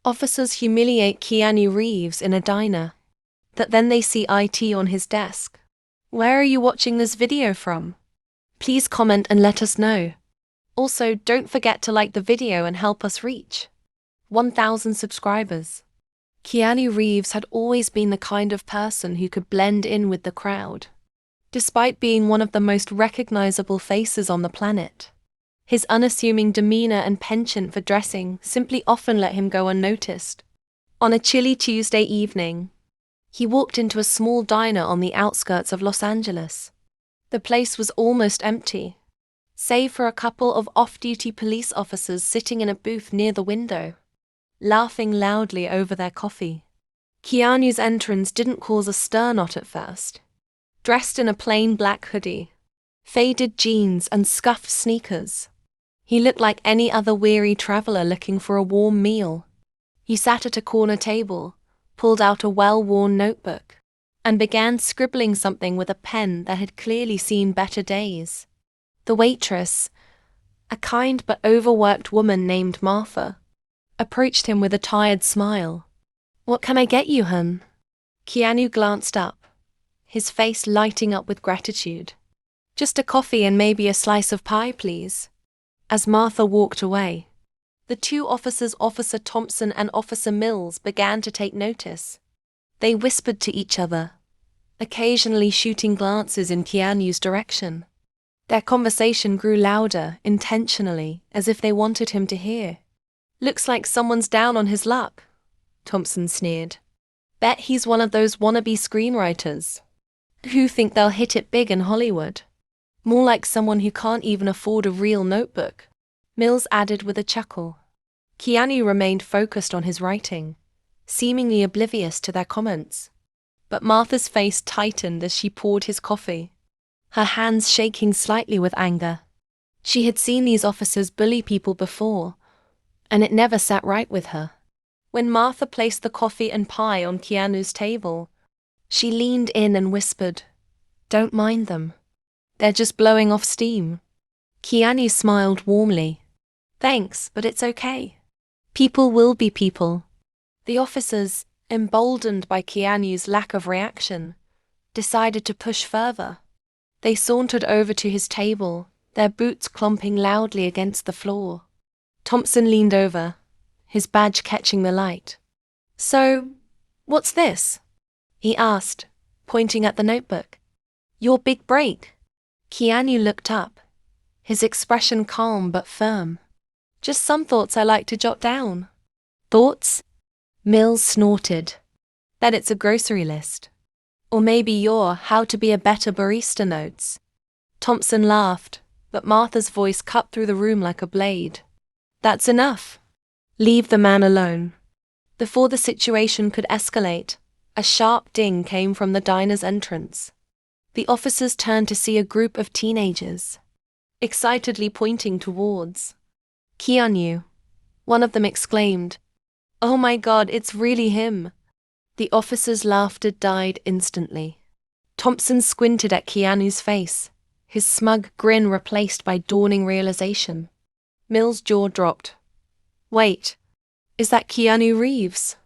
Officers humiliate Keanu Reeves in a diner. That then they see IT on his desk. Where are you watching this video from? Please comment and let us know. Also, don't forget to like the video and help us reach 1,000 subscribers. Keanu Reeves had always been the kind of person who could blend in with the crowd. Despite being one of the most recognizable faces on the planet, his unassuming demeanor and penchant for dressing simply often let him go unnoticed. On a chilly Tuesday evening, he walked into a small diner on the outskirts of Los Angeles. The place was almost empty, save for a couple of off-duty police officers sitting in a booth near the window, laughing loudly over their coffee. Keanu's entrance didn't cause a stir knot at first. Dressed in a plain black hoodie, faded jeans and scuffed sneakers, he looked like any other weary traveler looking for a warm meal. He sat at a corner table, pulled out a well-worn notebook, and began scribbling something with a pen that had clearly seen better days. The waitress, a kind but overworked woman named Martha, approached him with a tired smile. "What can I get you, hun?" Keanu glanced up, his face lighting up with gratitude. "Just a coffee and maybe a slice of pie, please." As Martha walked away, the two officers, Officer Thompson and Officer Mills, began to take notice. They whispered to each other, occasionally shooting glances in Keanu's direction. Their conversation grew louder, intentionally, as if they wanted him to hear. "Looks like someone's down on his luck," Thompson sneered. "Bet he's one of those wannabe screenwriters who think they'll hit it big in Hollywood. More like someone who can't even afford a real notebook," Mills added with a chuckle. Keanu remained focused on his writing, seemingly oblivious to their comments. But Martha's face tightened as she poured his coffee, her hands shaking slightly with anger. She had seen these officers bully people before, and it never sat right with her. When Martha placed the coffee and pie on Keanu's table, she leaned in and whispered, "Don't mind them. They're just blowing off steam." Keanu smiled warmly. "Thanks, but it's okay. People will be people." The officers, emboldened by Keanu's lack of reaction, decided to push further. They sauntered over to his table, their boots clomping loudly against the floor. Thompson leaned over, his badge catching the light. "So, what's this?" he asked, pointing at the notebook. "Your big break." Keanu looked up, his expression calm but firm. "Just some thoughts I like to jot down." "Thoughts?" Mills snorted. "That it's a grocery list. Or maybe your how to be a better barista notes." Thompson laughed, but Martha's voice cut through the room like a blade. "That's enough. Leave the man alone." Before the situation could escalate, a sharp ding came from the diner's entrance. The officers turned to see a group of teenagers, excitedly pointing towards Keanu. One of them exclaimed, "Oh my God, it's really him." The officers' laughter died instantly. Thompson squinted at Keanu's face, his smug grin replaced by dawning realization. Mills' jaw dropped. "Wait, is that Keanu Reeves?"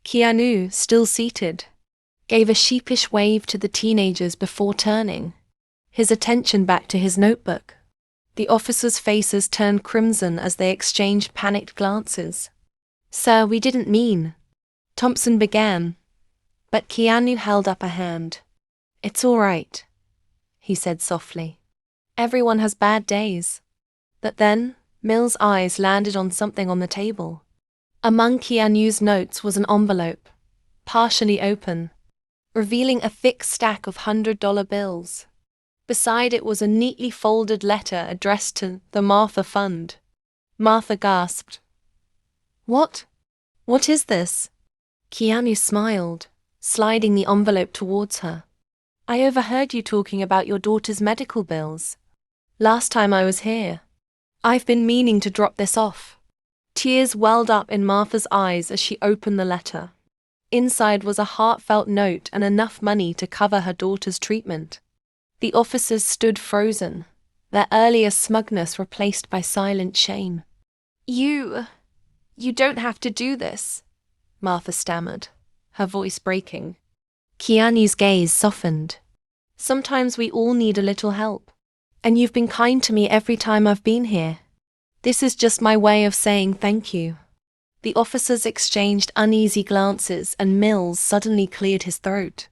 Keanu, still seated, gave a sheepish wave to the teenagers before turning, his attention back to his notebook. The officers' faces turned crimson as they exchanged panicked glances. "Sir, we didn't mean," Thompson began, but Keanu held up a hand. "It's all right," he said softly. "Everyone has bad days." But then, Mills' eyes landed on something on the table. Among Keanu's notes was an envelope, partially open, revealing a thick stack of $100 bills. Beside it was a neatly folded letter addressed to the Martha Fund. Martha gasped. What? What is this?" Keanu smiled, sliding the envelope towards her. "I overheard you talking about your daughter's medical bills last time I was here. I've been meaning to drop this off." Tears welled up in Martha's eyes as she opened the letter. Inside was a heartfelt note and enough money to cover her daughter's treatment. The officers stood frozen, their earlier smugness replaced by silent shame. You don't have to do this, Martha stammered, her voice breaking. Keanu's gaze softened. Sometimes we all need a little help. And you've been kind to me every time I've been here. This is just my way of saying thank you. The officers exchanged uneasy glances and Mills suddenly cleared his throat.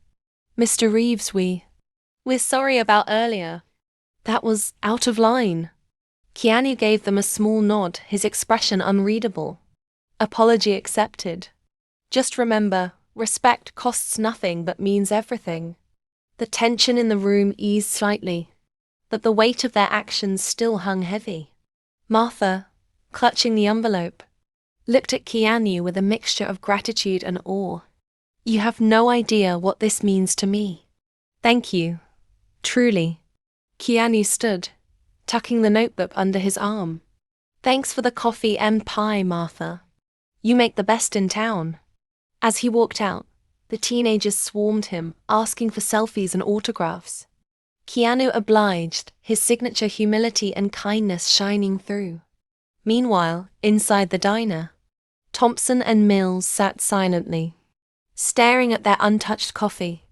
Mr. Reeves, we're sorry about earlier. That was out of line. Keanu gave them a small nod, his expression unreadable. Apology accepted. Just remember, respect costs nothing but means everything. The tension in the room eased slightly, but the weight of their actions still hung heavy. Martha, clutching the envelope, looked at Keanu with a mixture of gratitude and awe. You have no idea what this means to me. Thank you. Truly. Keanu stood, tucking the notebook under his arm. Thanks for the coffee and pie, Martha. You make the best in town. As he walked out, the teenagers swarmed him, asking for selfies and autographs. Keanu obliged, his signature humility and kindness shining through. Meanwhile, inside the diner, Thompson and Mills sat silently, staring at their untouched coffee.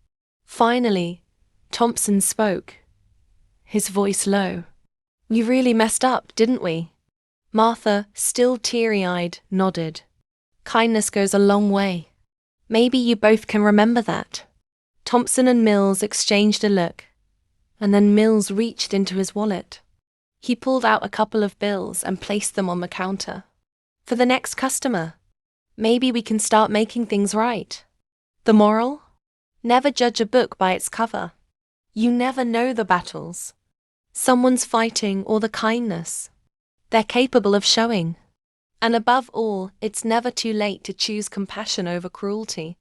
Finally, Thompson spoke, his voice low. We really messed up, didn't we? Martha, still teary-eyed, nodded. Kindness goes a long way. Maybe you both can remember that. Thompson and Mills exchanged a look, and then Mills reached into his wallet. He pulled out a couple of bills and placed them on the counter. For the next customer, maybe we can start making things right. The moral? Never judge a book by its cover. You never know the battles someone's fighting or the kindness they're capable of showing. And above all, it's never too late to choose compassion over cruelty.